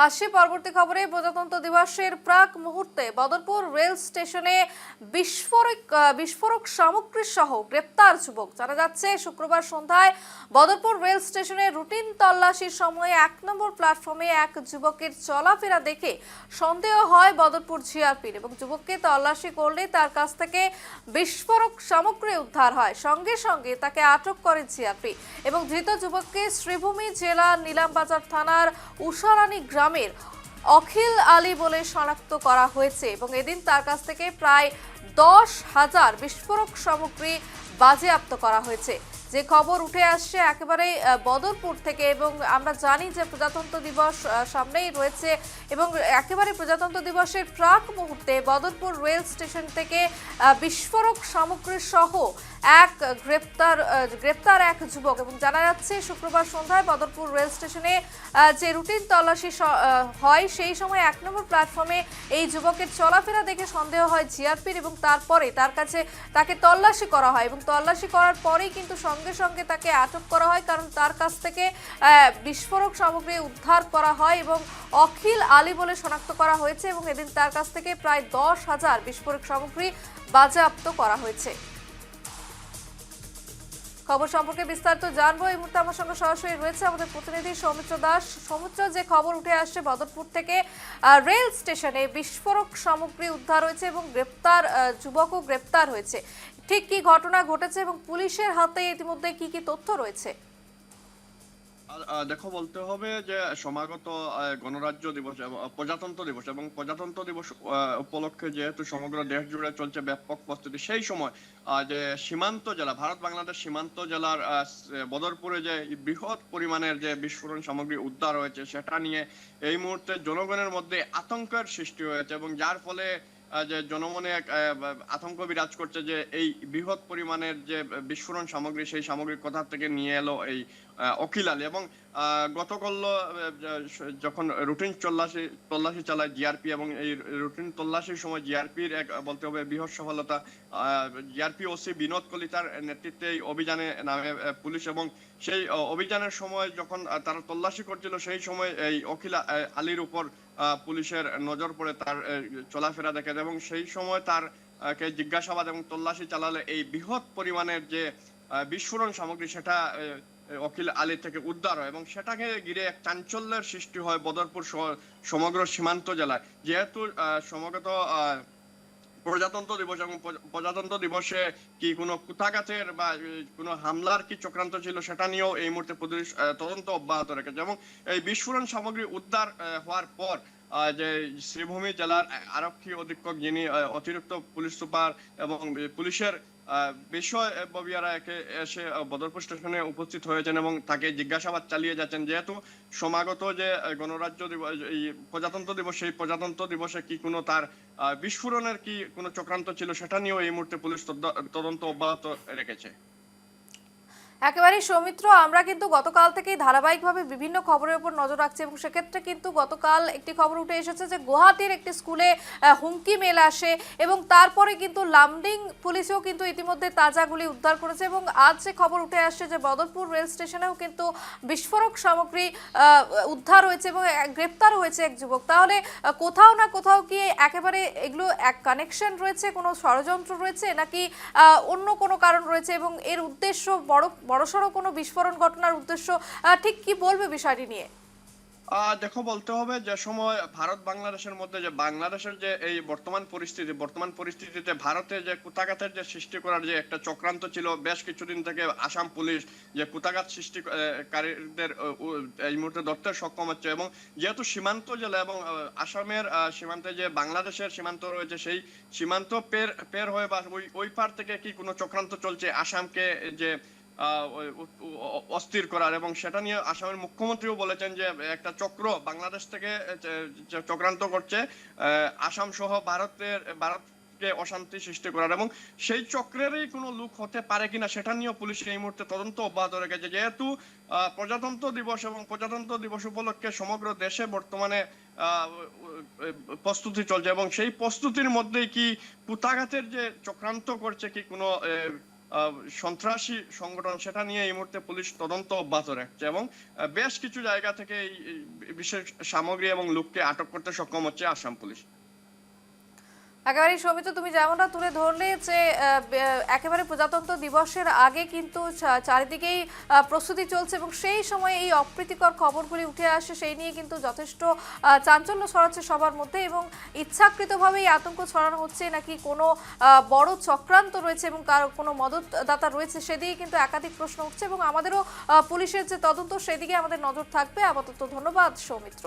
আসি পরবর্তী খবরে। প্রজাতন্ত্র দিবসের প্রাক মুহূর্তে বদরপুর রেল স্টেশনে বিস্ফোরক সামগ্রী সহ গ্রেপ্তার যুবক। জানা যাচ্ছে শুক্রবার সন্ধ্যায় বদরপুর রেল স্টেশনে রুটিন তল্লাশির সময় 1 নম্বর প্ল্যাটফর্মে এক যুবকের চলাফেরা দেখে সন্দেহ হয় বদরপুর জিআরপির এবং যুবককে তল্লাশি করলে তার কাছ থেকে বিস্ফোরক সামগ্রী উদ্ধার হয়। সঙ্গে সঙ্গে তাকে আটক করে জিআরপি এবং ধৃত যুবককে শ্রীভূমি জেলা নিলামবাজার থানার উষারানী গ্রামের অখিল আলী বলে শনাক্ত করা হয়েছে এবং এদিন তার কাছ থেকে প্রায় 10,000 বিস্ফোরক সামগ্রী বাজেয়াপ্ত করা হয়েছে। যে খবর উঠে আসছে একেবারে বদরপুর থেকে এবং আমরা জানি যে প্রজাতন্ত্র দিবস সামনেই রয়েছে এবং একেবারে প্রজাতন্ত্র দিবসের প্রাক মুহূর্তে বদরপুর রেল স্টেশন থেকে বিস্ফোরক সামগ্রী সহ গ্রেপ্তার এক যুবক এবং জানা যাচ্ছে শুক্রবার সন্ধ্যায় বদরপুর রেল স্টেশনে যে রুটিন তল্লাশি হয় সেই সময় 1 নম্বর প্ল্যাটফর্মে এই যুবকের চলাফেরা দেখে সন্দেহ হয় জিআরপির এবং তারপরে তাকে তল্লাশি করা হয় এবং তল্লাশি করার পরেই কিন্তু সঙ্গে সঙ্গে তাকে আটক করা হয়, কারণ তার কাছ থেকে বিস্ফোরক সামগ্রী উদ্ধার করা হয় এবং অখিল আলী বলে শনাক্ত করা হয়েছে এবং এদিন তার কাছ থেকে প্রায় 10,000 বিস্ফোরক সামগ্রী বাজেয়াপ্ত করা হয়েছে। খবর সম্পর্কে বিস্তারিত জানবো। এই মুহূর্তে আমার সঙ্গে সরাসরি রয়েছে আমাদের প্রতিনিধি সৌমিত্র দাস। সৌমিত্র, যে খবর উঠে আসছে বদরপুর থেকে রেল স্টেশনে বিস্ফোরক সামগ্রী উদ্ধার হয়েছে এবং যুবকও গ্রেপ্তার হয়েছে, ঠিক কি ঘটনা ঘটেছে এবং পুলিশের হাতে ইতিমধ্যে কি কি তথ্য রয়েছে? দেখো, বলতে হবে যে সমাগত গণরাজ্য দিবস প্রজাতন্ত্র দিবস এবং প্রজাতন্ত্র দিবস উপলক্ষে যেহেতু সমগ্র দেশ জুড়ে চলছে ব্যাপক প্রস্তুতি, সেই সময় যে সীমান্ত জেলা ভারত বাংলাদেশ সীমান্ত জেলার বদরপুরে যে বৃহৎ পরিমাণের যে বিস্ফোরণ সামগ্রী উদ্ধার হয়েছে সেটা নিয়ে এই মুহূর্তে জনগণের মধ্যে আতঙ্কের সৃষ্টি হয়েছে এবং যার ফলে যে জনমনে এক আতঙ্ক বিরাজ করছে যে এই বৃহৎ পরিমাণের যে বিস্ফোরণ সামগ্রী সেই সামগ্রী কোথা থেকে নিয়ে এলো এই অখিল আলী। এবং গতকাল যখন রুটিন তল্লাশি চালায় জিআরপি এবং এই রুটিন তল্লাশির সময় জিআরপির এক বলতে হবে বৃহৎ সফলতা, জিআরপি ওসি বিনোদ কলিতার নেতৃত্বে এই অভিযানে নামে পুলিশ এবং সেই অভিযানের সময় যখন তারা তল্লাশি করছিল সেই সময় এই অখিল আলীর উপর পুলিশের নজর পড়ে, তার চলাফেরা দেখে এবং সেই সময় তার কে জিজ্ঞাসাবাদ এবং তল্লাশি চালালে এই বৃহৎ পরিমাণের যে বিস্ফোরণ সামগ্রী সেটা অখিল আলী থেকে উদ্ধার হয় এবং সেটাকে ঘিরে এক চাঞ্চল্যের সৃষ্টি হয় বদরপুর সমগ্র সীমান্ত জেলায়। যেহেতু সমগ্র প্রজাতন্ত্র দিবস এবং প্রজাতন্ত্র দিবসে কি কোনো কুটাঘাতের বা কোনো হামলার কি চক্রান্ত ছিল সেটা নিয়েও এই মুহূর্তে পুলিশ তদন্ত অব্যাহত রেখেছে এবং এই বিস্ফোরণ সামগ্রী উদ্ধার হওয়ার পর যে শ্রীভূমি জেলার আরক্ষী অধীক্ষক যিনি অতিরিক্ত পুলিশ সুপার এবং পুলিশের বিষয়ববীয়ারা এসে বদরপুর স্টেশনে উপস্থিত হয়েছেন এবং তাকে জিজ্ঞাসাবাদ চালিয়ে যাচ্ছেন। যেহেতু সমাগত যে গণরাজ্য দিবস এই প্রজাতন্ত্র দিবস, সেই প্রজাতন্ত্র দিবসে কি কোনো তার বিস্ফোরণের কি কোনো চক্রান্ত ছিল সেটা নিয়েও এই মুহূর্তে পুলিশ তদন্ত অব্যাহত রেখেছে। একেবারে সৌমিত্র, আমরা কিন্তু গতকাল থেকেই ধারাবাহিকভাবে বিভিন্ন খবরের উপর নজর রাখছি এবং সেক্ষেত্রে কিন্তু গতকাল একটি খবর উঠে এসেছে যে গুয়াহাটির একটি স্কুলে হুমকি মেল আসে এবং তারপরে কিন্তু লামডিং পুলিশও কিন্তু ইতিমধ্যে তাজাগুলি উদ্ধার করেছে এবং আজ যে খবর উঠে আসছে যে বদরপুর রেল স্টেশনেও কিন্তু বিস্ফোরক সামগ্রী উদ্ধার হয়েছে এবং গ্রেপ্তার হয়েছে এক যুবক। তাহলে কোথাও না কোথাও কি একেবারে এগুলো এক কানেকশন রয়েছে, কোনো ষড়যন্ত্র রয়েছে নাকি অন্য কোনো কারণ রয়েছে এবং এর উদ্দেশ্য বড়সড় কোনো বিস্ফোরণ ঘটনার উদ্দেশ্য ঠিক কি বলবে বিষয়টি নিয়ে? দেখো, বলতে হবে যে সময় ভারত বাংলাদেশের মধ্যে যে বাংলাদেশের যে এই বর্তমান পরিস্থিতিতে ভারতে যে কুটাঘাতের যে সৃষ্টি করার যে একটা চক্রান্ত ছিল বেশ কিছুদিন থেকে, আসাম পুলিশ যে কুটাঘাত সৃষ্টিকারীদের এই মুহূর্তে ধরতে সক্ষম হচ্ছে এবং যেহেতু সীমান্ত জেলা এবং আসামের সীমান্তে যে বাংলাদেশের সীমান্ত রয়েছে সেই সীমান্ত পের হয়ে বা ওই পার থেকে কি কোনো চক্রান্ত চলছে আসামকে যে অস্থির করার, এবং সেটা নিয়ে আসামের মুখ্যমন্ত্রীও বলেছেন যে একটা চক্র বাংলাদেশ থেকে চক্রান্ত করছে আসাম সহ ভারতকে অশান্তি সৃষ্টি করার এবং সেই চক্রেরই কোনো লোক হতে পারে কিনা সেটা নিয়েও পুলিশ এই মুহূর্তে তদন্ত অব্যাহত রেখেছে। যেহেতু প্রজাতন্ত্র দিবস এবং প্রজাতন্ত্র দিবস উপলক্ষে সমগ্র দেশে বর্তমানে প্রস্তুতি চলছে এবং সেই প্রস্তুতির মধ্যেই কি কুটাঘাতের যে চক্রান্ত করছে কি কোনো সন্ত্রাসী সংগঠন, সেটা নিয়ে এই মুহূর্তে পুলিশ তদন্ত অব্যাহত রাখছে এবং বেশ কিছু জায়গা থেকে এই বিশেষ সামগ্রী এবং লোককে আটক করতে সক্ষম হচ্ছে আসাম পুলিশ। একেবারে সৌমিত্র, তুমি যেমনটা তুলে ধরলে যে একেবারে প্রজাতন্ত্র দিবসের আগে কিন্তু চারিদিকেই প্রস্তুতি চলছে এবং সেই সময় এই অপ্রীতিকর খবরগুলি উঠে আসে, সেই নিয়ে কিন্তু যথেষ্ট চাঞ্চল্য ছড়াচ্ছে সবার মধ্যে এবং ইচ্ছাকৃতভাবেই আতঙ্ক ছড়ানো হচ্ছে নাকি কোনো বড় চক্রান্ত রয়েছে এবং কোনো মদতদাতা রয়েছে, সেদিকে কিন্তু একাধিক প্রশ্ন উঠছে এবং আমাদেরও পুলিশের যে তদন্ত সেদিকে আমাদের নজর থাকবে। আপাতত ধন্যবাদ সৌমিত্র।